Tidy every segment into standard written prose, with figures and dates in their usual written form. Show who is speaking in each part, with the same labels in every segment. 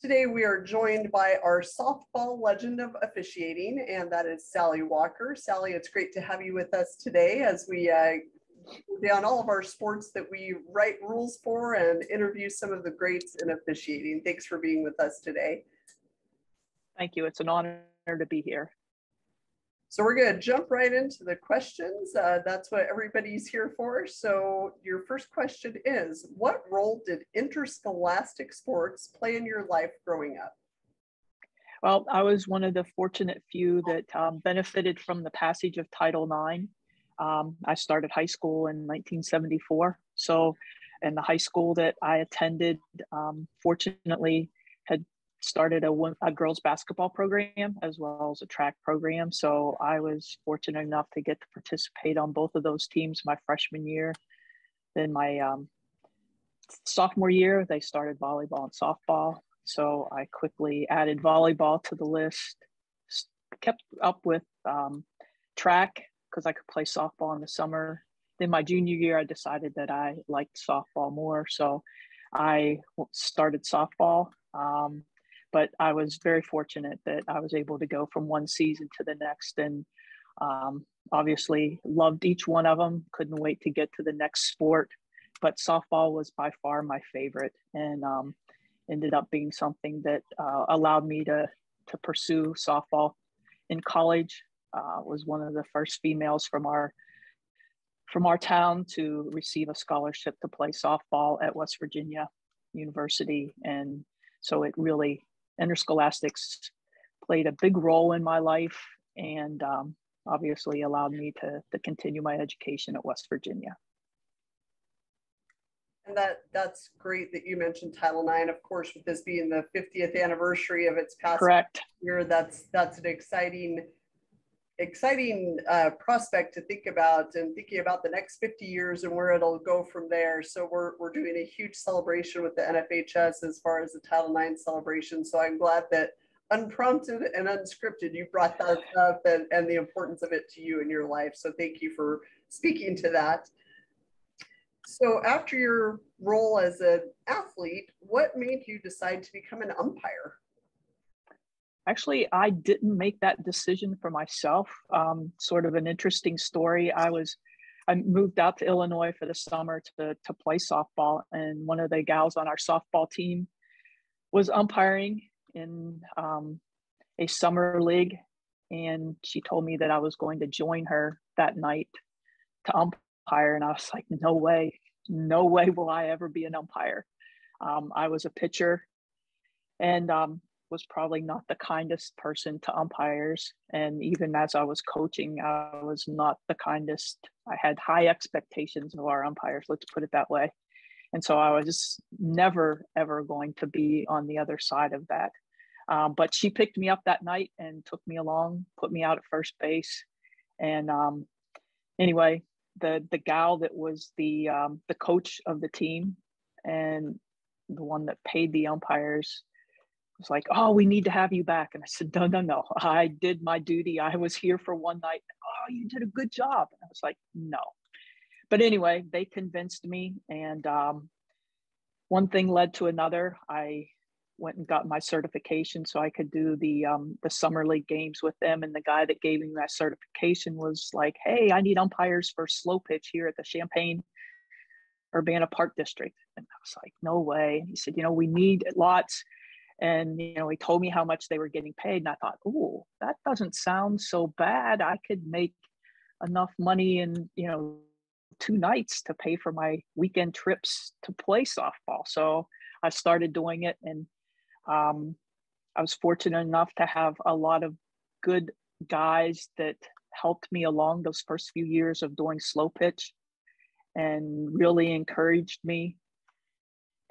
Speaker 1: Today we are joined by our softball legend of officiating, and that is Sally Walker. Sally, it's great to have you with us today as we go down all of our sports that we write rules for and interview some of the greats in officiating. Thanks for being with us today.
Speaker 2: Thank you. It's an honor to be here.
Speaker 1: So we're going to jump right into the questions. That's what everybody's here for. So your first question is, what role did interscholastic sports play in your life growing up?
Speaker 2: Well, I was one of the fortunate few that benefited from the passage of Title IX. I started high school in 1974. So in the high school that I attended, fortunately had started a girls basketball program as well as a track program. So I was fortunate enough to get to participate on both of those teams my freshman year. Then my sophomore year, they started volleyball and softball. So I quickly added volleyball to the list, kept up with track because I could play softball in the summer. Then my junior year, I decided that I liked softball more. So I started softball. But I was very fortunate that I was able to go from one season to the next, and obviously loved each one of them. Couldn't wait to get to the next sport, but softball was by far my favorite, and ended up being something that allowed me to pursue softball. In college, was one of the first females from our town to receive a scholarship to play softball at West Virginia University, and so it really, interscholastics played a big role in my life, and obviously allowed me to continue my education at West Virginia.
Speaker 1: And that's great that you mentioned Title IX. Of course, with this being the 50th anniversary of its passage.
Speaker 2: Correct.
Speaker 1: Year, that's an exciting prospect to think about, and thinking about the next 50 years and where it'll go from there. So we're doing a huge celebration with the NFHS as far as the Title IX celebration. So I'm glad that unprompted and unscripted, you brought that up and the importance of it to you in your life. So thank you for speaking to that. So after your role as an athlete, what made you decide to become an umpire?
Speaker 2: Actually, I didn't make that decision for myself. Sort of an interesting story. I moved out to Illinois for the summer to play softball, and one of the gals on our softball team was umpiring in a summer league, and she told me that I was going to join her that night to umpire, and I was like, no way will I ever be an umpire. I was a pitcher, and was probably not the kindest person to umpires. And even as I was coaching, I was not the kindest. I had high expectations of our umpires, let's put it that way. And so I was never, ever going to be on the other side of that. But she picked me up that night and took me along, put me out at first base. And anyway, the gal that was the coach of the team and the one that paid the umpires was like, oh, we need to have you back. And I said, no, I did my duty. I was here for one night. Oh, you did a good job. And I was like, no. But anyway, they convinced me, and one thing led to another. I went and got my certification so I could do the summer league games with them. And the guy that gave me that certification was like, hey, I need umpires for slow pitch here at the Champaign-Urbana Park District. And I was like, no way. And he said, we need lots. And, he told me how much they were getting paid. And I thought, oh, that doesn't sound so bad. I could make enough money in, 2 nights to pay for my weekend trips to play softball. So I started doing it. And I was fortunate enough to have a lot of good guys that helped me along those first few years of doing slow pitch and really encouraged me.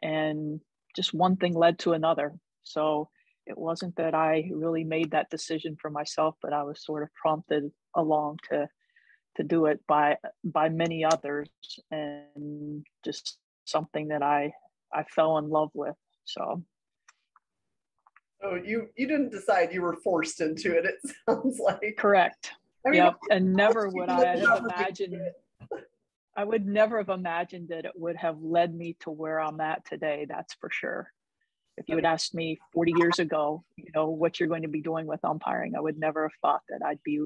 Speaker 2: And just one thing led to another. So it wasn't that I really made that decision for myself, but I was sort of prompted along to do it by many others, and just something that I fell in love with. So
Speaker 1: you didn't decide, you were forced into it, it sounds like.
Speaker 2: Correct. I mean, yep. And never would I have imagined. I would never have imagined that it would have led me to where I'm at today. That's for sure. If you had asked me 40 years ago, what you're going to be doing with umpiring, I would never have thought that I'd be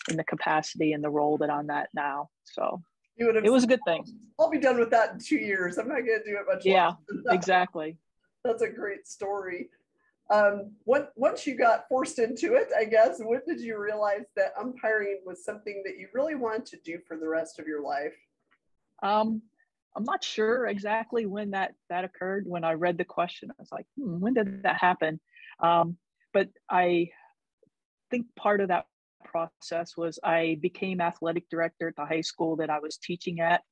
Speaker 2: in the capacity and the role that I'm at now. So it was a good thing.
Speaker 1: I'll be done with that in 2 years. I'm not going to do it much longer.
Speaker 2: Yeah, exactly.
Speaker 1: That's a great story. Once you got forced into it, I guess, when did you realize that umpiring was something that you really wanted to do for the rest of your life?
Speaker 2: I'm not sure exactly when that occurred. When I read the question, I was like, when did that happen? But I think part of that process was I became athletic director at the high school that I was teaching at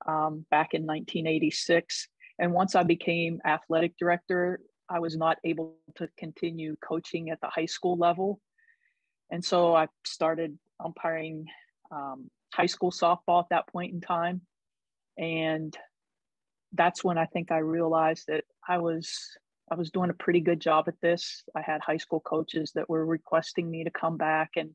Speaker 2: back in 1986. And once I became athletic director, I was not able to continue coaching at the high school level. And so I started umpiring high school softball at that point in time. And that's when I think I realized that I was doing a pretty good job at this. I had high school coaches that were requesting me to come back, and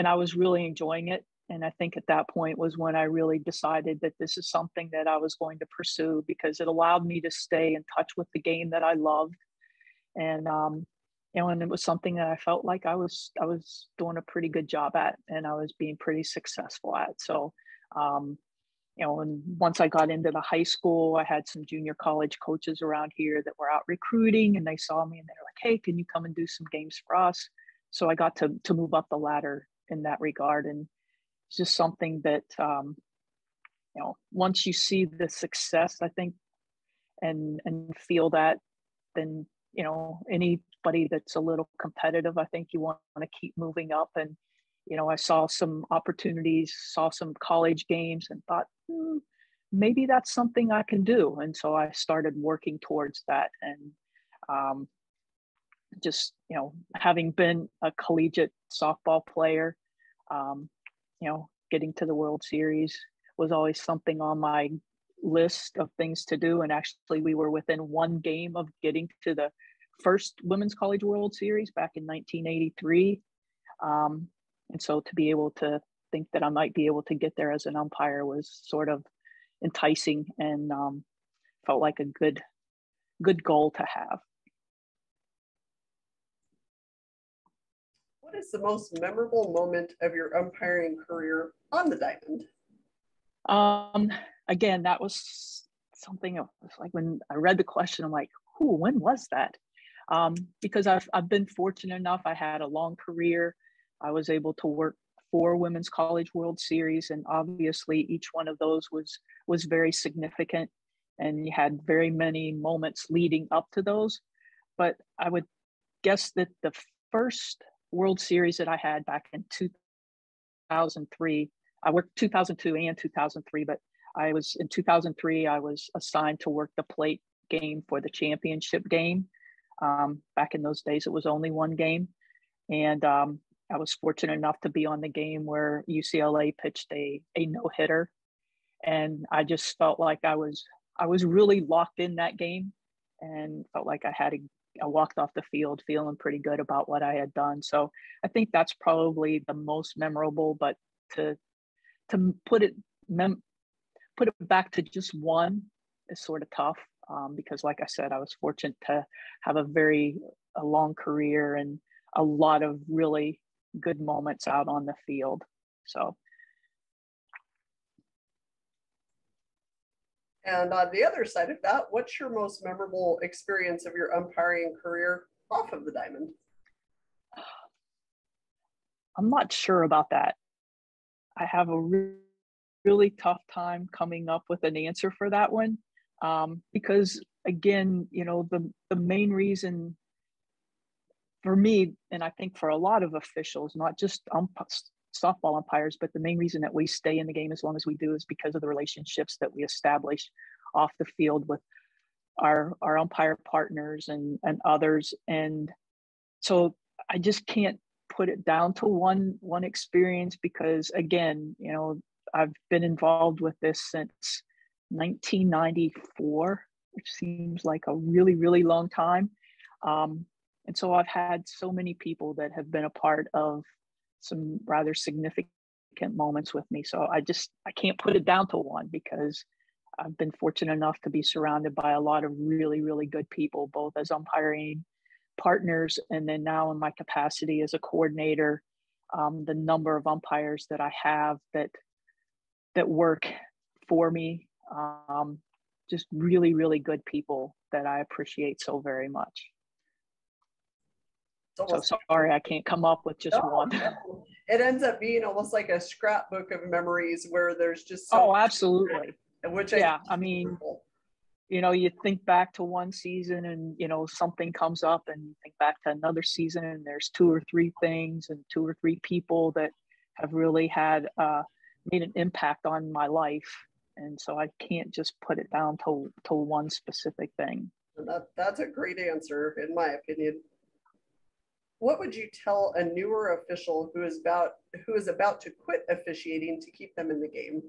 Speaker 2: I was really enjoying it. And I think at that point was when I really decided that this is something that I was going to pursue, because it allowed me to stay in touch with the game that I loved. And and it was something that I felt like I was doing a pretty good job at, and I was being pretty successful at. So and once I got into the high school, I had some junior college coaches around here that were out recruiting, and they saw me and they were like, "Hey, can you come and do some games for us?" So I got to move up the ladder in that regard. And it's just something that, once you see the success, I think, and feel that, then, anybody that's a little competitive, I think you want to keep moving up. And I saw some opportunities, saw some college games, and thought, maybe that's something I can do. And so I started working towards that. And just, having been a collegiate softball player, getting to the World Series was always something on my list of things to do. And actually, we were within one game of getting to the first Women's College World Series back in 1983. And so to be able to think that I might be able to get there as an umpire was sort of enticing, and felt like a good goal to have.
Speaker 1: What is the most memorable moment of your umpiring career on the diamond?
Speaker 2: Again, that was something, it was like when I read the question, I'm like, when was that? Because I've been fortunate enough. I had a long career. I was able to work 4 Women's College World Series, and obviously each one of those was very significant, and you had very many moments leading up to those. But I would guess that the first World Series that I had back in 2003, I worked 2002 and 2003, but in 2003, I was assigned to work the plate game for the championship game. Back in those days, it was only one game. And I was fortunate enough to be on the game where UCLA pitched a no-hitter. And I just felt like I was really locked in that game, and felt like I walked off the field feeling pretty good about what I had done. So I think that's probably the most memorable. But to put it back to just one is sort of tough, because like I said, I was fortunate to have a long career and a lot of really good moments out on the field. So.
Speaker 1: And on the other side of that, what's your most memorable experience of your umpiring career off of the diamond?
Speaker 2: I'm not sure about that. I have a really tough time coming up with an answer for that one, because again, the main reason for me, and I think for a lot of officials, not just softball umpires, but the main reason that we stay in the game as long as we do is because of the relationships that we establish off the field with our umpire partners and others. And so I just can't put it down to one experience, because again, I've been involved with this since 1994, which seems like a really, really long time. And so I've had so many people that have been a part of some rather significant moments with me. So I can't put it down to one, because I've been fortunate enough to be surrounded by a lot of really, really good people, both as umpiring partners and then now in my capacity as a coordinator. The number of umpires that I have that work for me, just really, really good people that I appreciate so very much. So sorry, I can't come up with just one.
Speaker 1: No. It ends up being almost like a scrapbook of memories where there's just so
Speaker 2: much, absolutely.
Speaker 1: Which
Speaker 2: I mean, you know, you think back to one season and, you know, something comes up, and you think back to another season and there's 2 or 3 things and 2 or 3 people that have really had made an impact on my life. And so I can't just put it down to one specific thing.
Speaker 1: That's a great answer, in my opinion. What would you tell a newer official who is about to quit officiating to keep them in the game?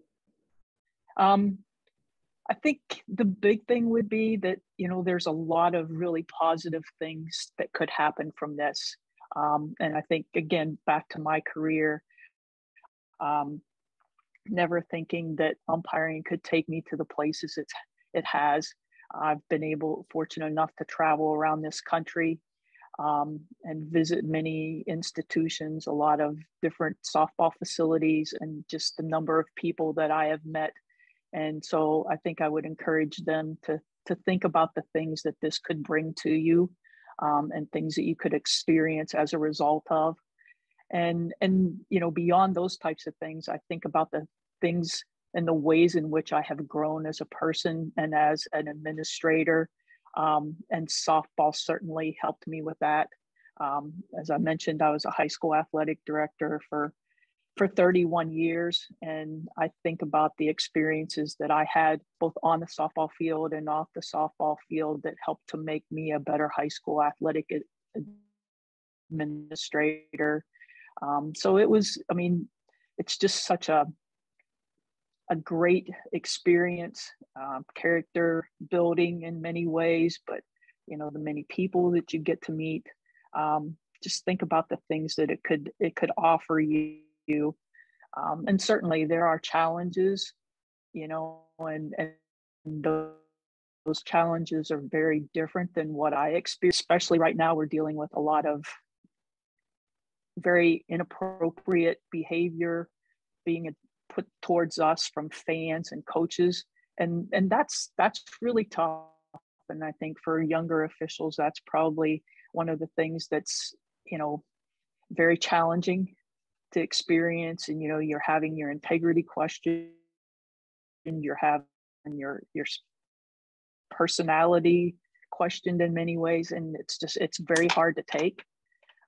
Speaker 2: I think the big thing would be that, you know, there's a lot of really positive things that could happen from this. And I think, again, back to my career, never thinking that umpiring could take me to the places it has. I've been fortunate enough to travel around this country and visit many institutions, a lot of different softball facilities, and just the number of people that I have met. And so I think I would encourage them to think about the things that this could bring to you, and things that you could experience as a result of. And you know, beyond those types of things, I think about the things and the ways in which I have grown as a person and as an administrator. And softball certainly helped me with that. As I mentioned, I was a high school athletic director for 31 years. And I think about the experiences that I had both on the softball field and off the softball field that helped to make me a better high school athletic administrator. So it was, I mean, it's just such a great experience, character building in many ways, but, you know, the many people that you get to meet, just think about the things that it could offer you. And certainly there are challenges, you know, and those challenges are very different than what I experience. Especially right now, we're dealing with a lot of very inappropriate behavior being put towards us from fans and coaches, and that's really tough. And I think for younger officials, that's probably one of the things that's, you know, very challenging to experience. And, you know, you're having your integrity questioned, you're having your personality questioned in many ways, and it's very hard to take.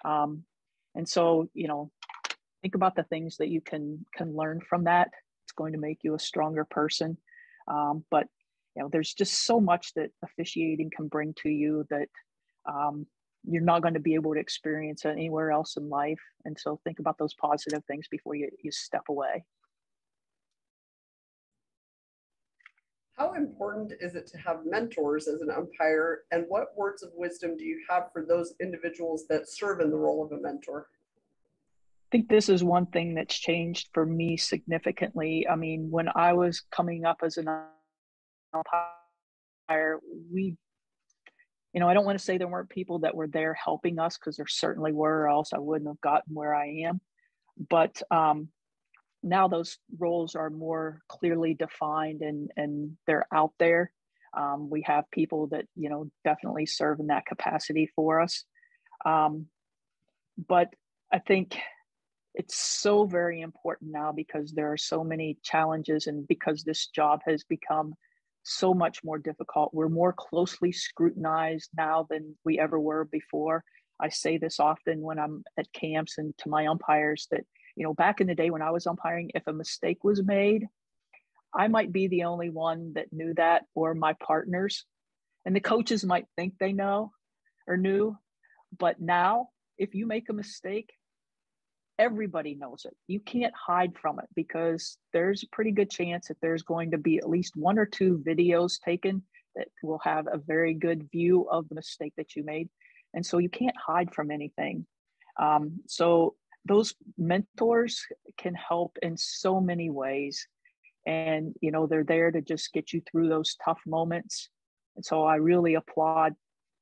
Speaker 2: And so, you know, think about the things that you can learn from that. It's going to make you a stronger person. But, you know, there's just so much that officiating can bring to you that you're not going to be able to experience anywhere else in life. And so think about those positive things before you step away.
Speaker 1: How important is it to have mentors as an umpire, and what words of wisdom do you have for those individuals that serve in the role of a mentor?
Speaker 2: I think this is one thing that's changed for me significantly. I mean, when I was coming up as an umpire, you know, I don't want to say there weren't people that were there helping us, because there certainly were, or else I wouldn't have gotten where I am. But now those roles are more clearly defined, and they're out there. We have people that, you know, definitely serve in that capacity for us. But I think it's so very important now, because there are so many challenges, and because this job has become so much more difficult. We're more closely scrutinized now than we ever were before. I say this often when I'm at camps and to my umpires that, you know, back in the day when I was umpiring, if a mistake was made, I might be the only one that knew that, or my partners. And the coaches might think they know or knew. But now, if you make a mistake, everybody knows it. You can't hide from it, because there's a pretty good chance that there's going to be at least 1 or 2 videos taken that will have a very good view of the mistake that you made. And so you can't hide from anything. So those mentors can help in so many ways. And, you know, they're there to just get you through those tough moments. And so I really applaud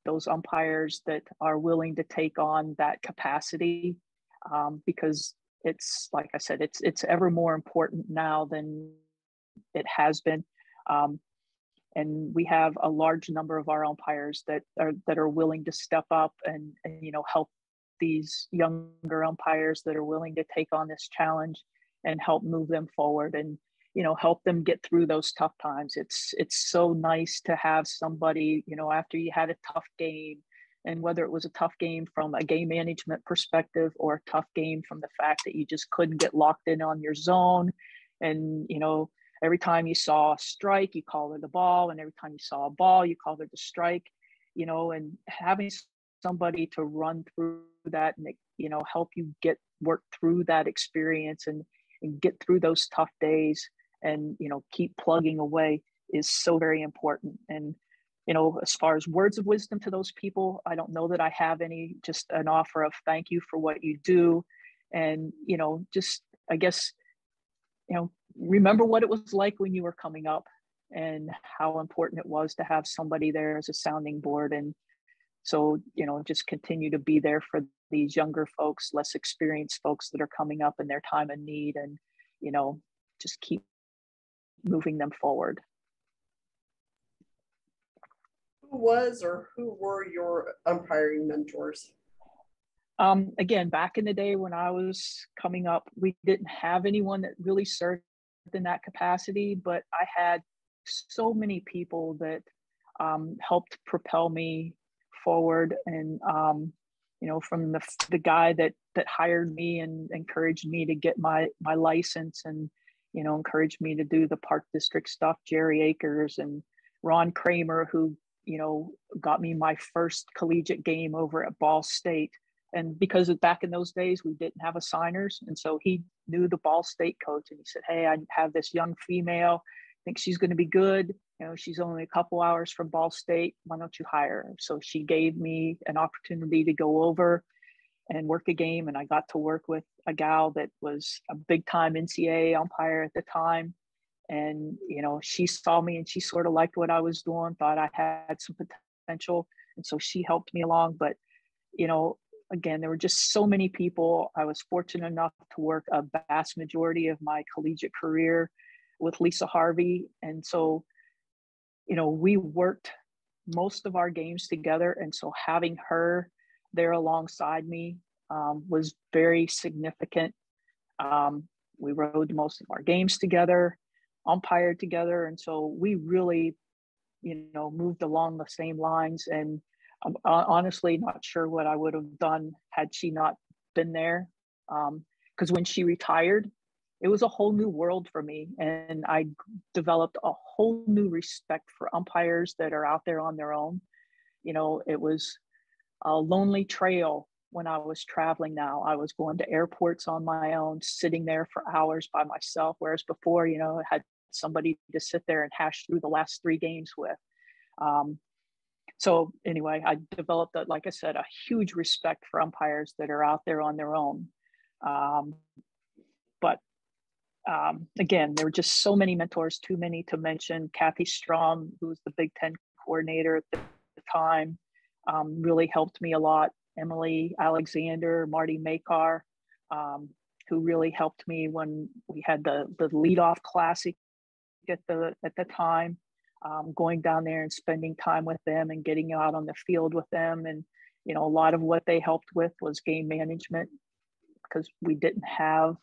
Speaker 2: those umpires that are willing to take on that capacity, because it's, like I said, it's ever more important now than it has been. And we have a large number of our umpires that are willing to step up and you know, help these younger umpires that are willing to take on this challenge and help move them forward and, you know, help them get through those tough times. It's so nice to have somebody, you know, after you had a tough game, and whether it was a tough game from a game management perspective or a tough game from the fact that you just couldn't get locked in on your zone. And, you know, every time you saw a strike, you called it a ball. And every time you saw a ball, you called it a strike, you know, and having somebody to run through that and, you know, help you work through that experience and get through those tough days and, you know, keep plugging away is so very important. And, you know, as far as words of wisdom to those people, I don't know that I have any, just an offer of thank you for what you do. And, you know, just, I guess, you know, remember what it was like when you were coming up and how important it was to have somebody there as a sounding board. And so, you know, just continue to be there for these younger folks, less experienced folks that are coming up in their time of need, and, you know, just keep moving them forward.
Speaker 1: Who was or who were your umpiring mentors?
Speaker 2: Again, back in the day when I was coming up, we didn't have anyone that really served in that capacity, but I had so many people that helped propel me forward. And, you know, from the guy that hired me and encouraged me to get my license and, you know, encouraged me to do the Park District stuff, Jerry Akers, and Ron Kramer, who, you know, got me my first collegiate game over at Ball State. And because back in those days, we didn't have assigners. And so he knew the Ball State coach and he said, hey, I have this young female, I think she's going to be good. You know, she's only a couple hours from Ball State. Why don't you hire her? So she gave me an opportunity to go over and work a game. And I got to work with a gal that was a big time NCAA umpire at the time. And, you know, she saw me and she sort of liked what I was doing, thought I had some potential. And so she helped me along. But, you know, again, there were just so many people. I was fortunate enough to work a vast majority of my collegiate career with Lisa Harvey. And so, you know, we worked most of our games together. And so having her there alongside me was very significant. We rode most of our games together, umpired together. And so we really, you know, moved along the same lines. And I'm honestly not sure what I would have done had she not been there. Because when she retired, it was a whole new world for me. And I developed a whole new respect for umpires that are out there on their own. You know, it was a lonely trail when I was traveling now. I was going to airports on my own, sitting there for hours by myself. Whereas before, you know, I had somebody to sit there and hash through the last 3 games with. So anyway, I developed, like I said, a huge respect for umpires that are out there on their own. But again, there were just so many mentors, too many to mention. Kathy Strom, who was the Big Ten coordinator at the time, really helped me a lot. Emily Alexander, Marty Makar, who really helped me when we had the leadoff classic at the time. Going down there and spending time with them and getting out on the field with them. And, you know, a lot of what they helped with was game management, because we didn't have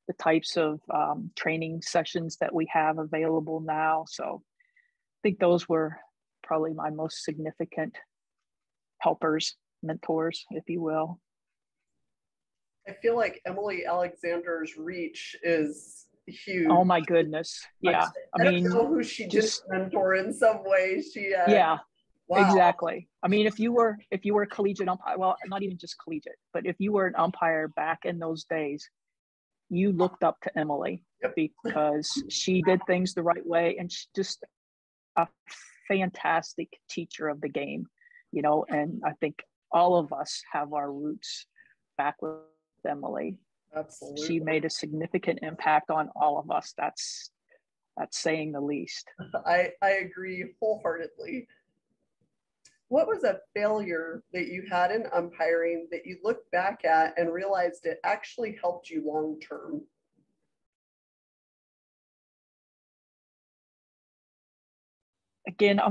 Speaker 2: the types of training sessions that we have available now. So I think those were probably my most significant helpers, mentors, if you will.
Speaker 1: I feel like Emily Alexander's reach is huge.
Speaker 2: Oh my goodness. Yeah.
Speaker 1: I mean, don't know who she just mentor in some ways. She
Speaker 2: yeah. Wow. Exactly. I mean, if you were a collegiate umpire, well, not even just collegiate, but if you were an umpire back in those days, you looked up to Emily. Yep. Because she did things the right way, and she's just a fantastic teacher of the game, you know. And I think all of us have our roots back with Emily.
Speaker 1: Absolutely.
Speaker 2: She made a significant impact on all of us. That's That's saying the least.
Speaker 1: I agree wholeheartedly. What was a failure that you had in umpiring that you look back at and realized it actually helped you long term?
Speaker 2: Again,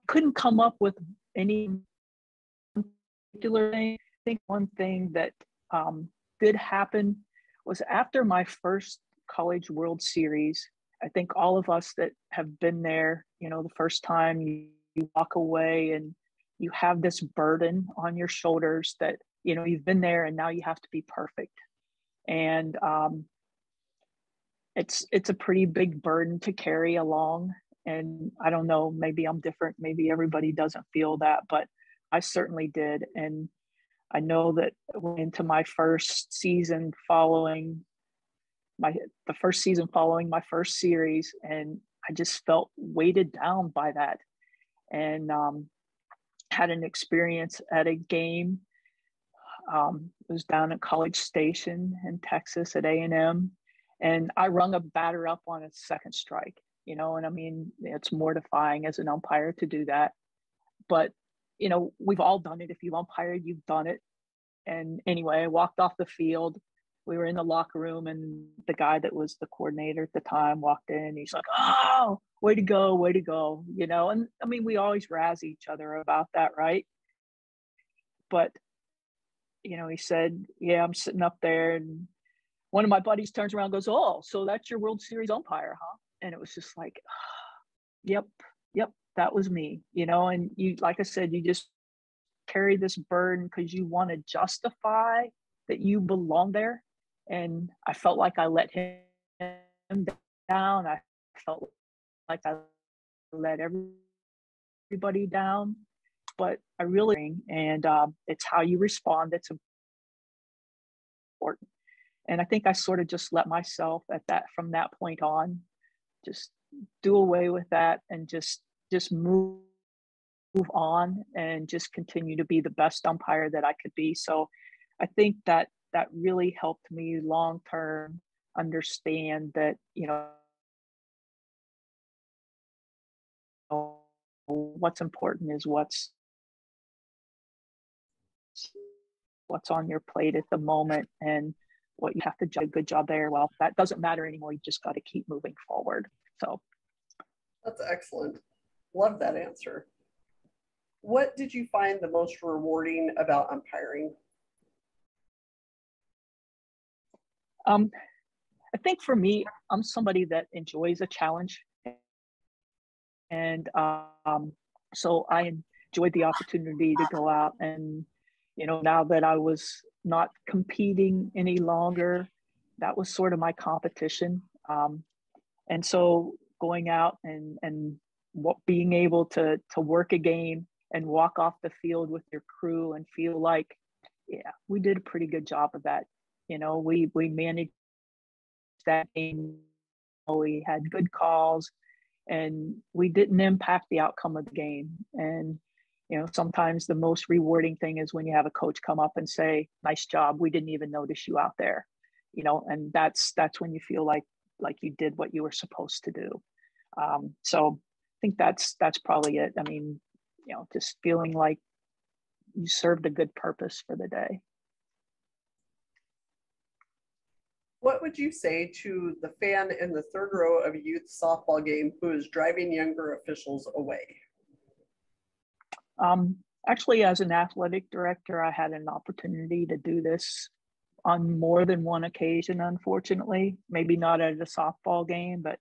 Speaker 2: couldn't come up with any particular thing. I think one thing that did happen was after my first College World Series. I think all of us that have been there, the first time you walk away and you have this burden on your shoulders that, you've been there and now you have to be perfect. And it's a pretty big burden to carry along. And I don't know, maybe I'm different. Maybe everybody doesn't feel that, but I certainly did. And I know that into my first season following my first series, and I just felt weighted down by that. And had an experience at a game. It was down at College Station in Texas at A&M, and I rung a batter up on a second strike. And I mean, it's mortifying as an umpire to do that, but we've all done it. If you've umpired, you've done it. And anyway, I walked off the field. We were in the locker room, and the guy that was the coordinator at the time walked in. He's like, "Oh, way to go, way to go." And I mean, we always razz each other about that, right? But he said, "Yeah, I'm sitting up there," and one of my buddies turns around and goes, "Oh, so that's your World Series umpire, huh?" And it was just like, yep, that was me. And you, like I said, you just carry this burden because you want to justify that you belong there. And I felt like I let him down. I felt like I let everybody down, but I really, and it's how you respond that's important. And I think I sort of just let myself from that point on, just do away with that and just move on and just continue to be the best umpire that I could be. So I think that really helped me long term understand that, what's important is what's on your plate at the moment, and what you have to do a good job there. Well, that doesn't matter anymore. You just got to keep moving forward. So
Speaker 1: that's excellent. Love that answer. What did you find the most rewarding about umpiring?
Speaker 2: I think for me, I'm somebody that enjoys a challenge. And so I enjoyed the opportunity to go out and, now that I was not competing any longer, that was sort of my competition. And so going out and being able to work a game and walk off the field with your crew and feel like, yeah, we did a pretty good job of that. We managed that game. We had good calls, and we didn't impact the outcome of the game. And sometimes the most rewarding thing is when you have a coach come up and say, "Nice job. We didn't even notice you out there." And that's when you feel like you did what you were supposed to do. So I think that's probably it. I mean, just feeling like you served a good purpose for the day.
Speaker 1: What would you say to the fan in the third row of a youth softball game who is driving younger officials away?
Speaker 2: Actually, as an athletic director, I had an opportunity to do this on more than one occasion, unfortunately. Maybe not at a softball game, but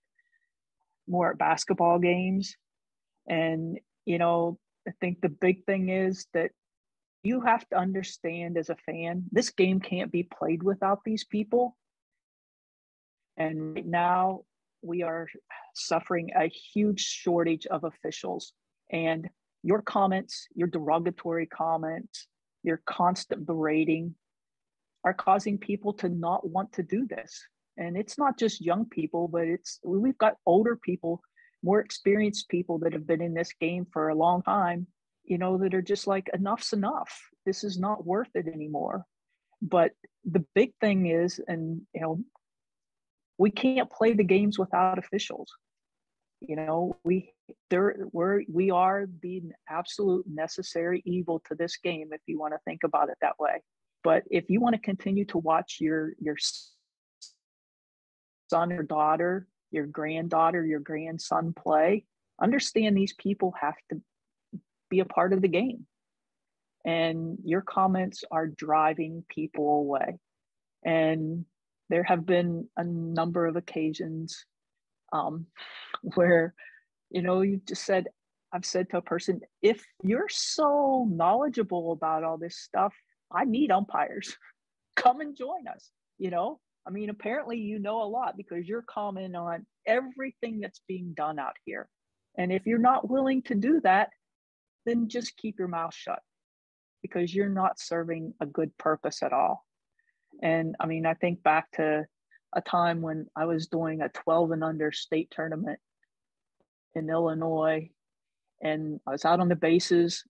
Speaker 2: more at basketball games. And, I think the big thing is that you have to understand as a fan, this game can't be played without these people. And right now, we are suffering a huge shortage of officials. And your comments, your derogatory comments, your constant berating are causing people to not want to do this. And it's not just young people, but we've got older people, more experienced people that have been in this game for a long time, that are just like, enough's enough. This is not worth it anymore. But the big thing is, and we can't play the games without officials. You know, we are the absolute necessary evil to this game, if you want to think about it that way. But if you want to continue to watch your son or daughter, your granddaughter, your grandson play, understand these people have to be a part of the game. And your comments are driving people away. And there have been a number of occasions where, you know, I've said to a person, if you're so knowledgeable about all this stuff, I need umpires. Come and join us. You know, I mean, apparently you know a lot because you're commenting on everything that's being done out here. And if you're not willing to do that, then just keep your mouth shut, because you're not serving a good purpose at all. And I mean, I think back to a time when I was doing a 12 and under state tournament in Illinois, and I was out on the bases,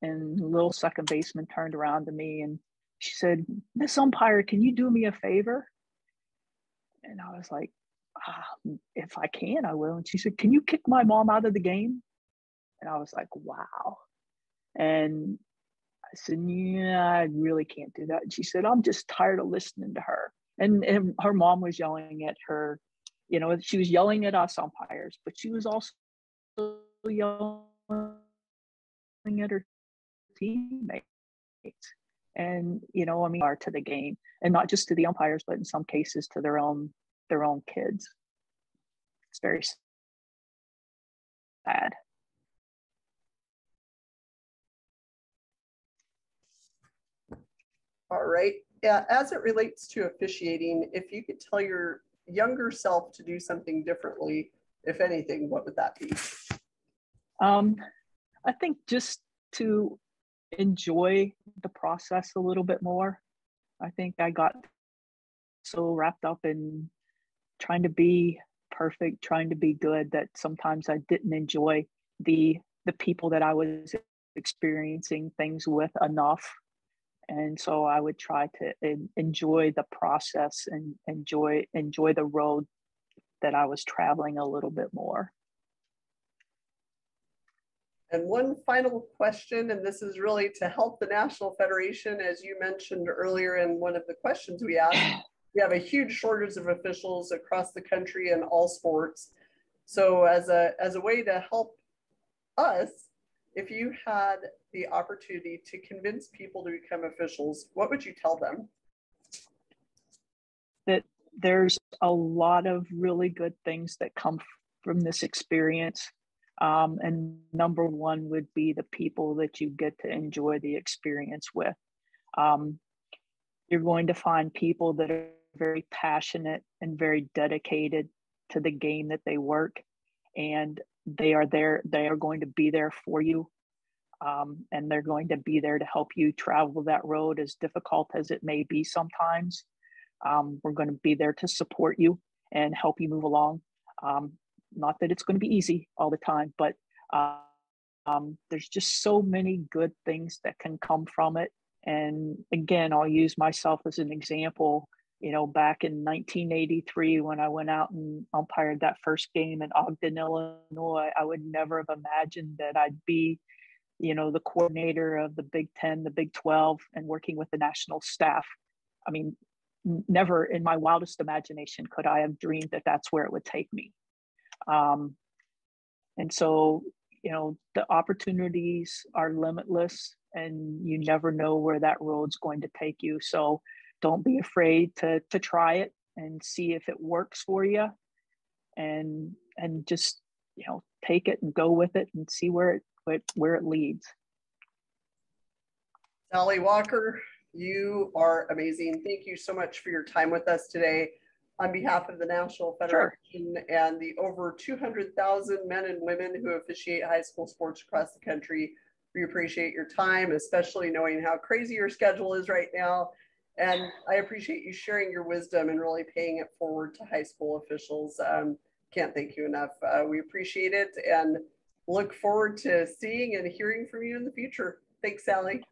Speaker 2: and the little second baseman turned around to me and she said, "Miss Umpire, can you do me a favor?" And I was like, if I can, I will. And she said, "Can you kick my mom out of the game?" And I was like, wow. And I said, "Yeah, I really can't do that." And she said, "I'm just tired of listening to her." And her mom was yelling at her, you know, she was yelling at us umpires, but she was also yelling at her teammates. And, you know, I mean, are to the game, and not just to the umpires, but in some cases to their own kids. It's very sad.
Speaker 1: All right. Yeah, as it relates to officiating, if you could tell your younger self to do something differently, if anything, what would that be?
Speaker 2: I think just to enjoy the process a little bit more. I think I got so wrapped up in trying to be perfect, trying to be good, that sometimes I didn't enjoy the people that I was experiencing things with enough. And so I would try to enjoy the process and enjoy the road that I was traveling a little bit more.
Speaker 1: And one final question, and this is really to help the National Federation. As you mentioned earlier in one of the questions we asked, we have a huge shortage of officials across the country in all sports. So as a way to help us, if you had the opportunity to convince people to become officials, what would you tell them?
Speaker 2: That there's a lot of really good things that come from this experience. And number one would be the people that you get to enjoy the experience with. You're going to find people that are very passionate and very dedicated to the game that they work, and they are going to be there for you. And they're going to be there to help you travel that road, as difficult as it may be sometimes. We're going to be there to support you and help you move along. Not that it's going to be easy all the time, but there's just so many good things that can come from it. And again, I'll use myself as an example. You know, back in 1983, when I went out and umpired that first game in Ogden, Illinois, I would never have imagined that I'd be, you know, the coordinator of the Big 10, the Big 12, and working with the national staff. I mean, never in my wildest imagination could I have dreamed that that's where it would take me. And so, you know, the opportunities are limitless, and you never know where that road's going to take you. So don't be afraid to try it and see if it works for you, and just, you know, take it and go with it and see where it leads.
Speaker 1: Sally Walker, you are amazing. Thank you so much for your time with us today. On behalf of the National Federation and the over 200,000 men and women who officiate high school sports across the country, we appreciate your time, especially knowing how crazy your schedule is right now. And I appreciate you sharing your wisdom and really paying it forward to high school officials. Can't thank you enough. We appreciate it and look forward to seeing and hearing from you in the future. Thanks, Sally.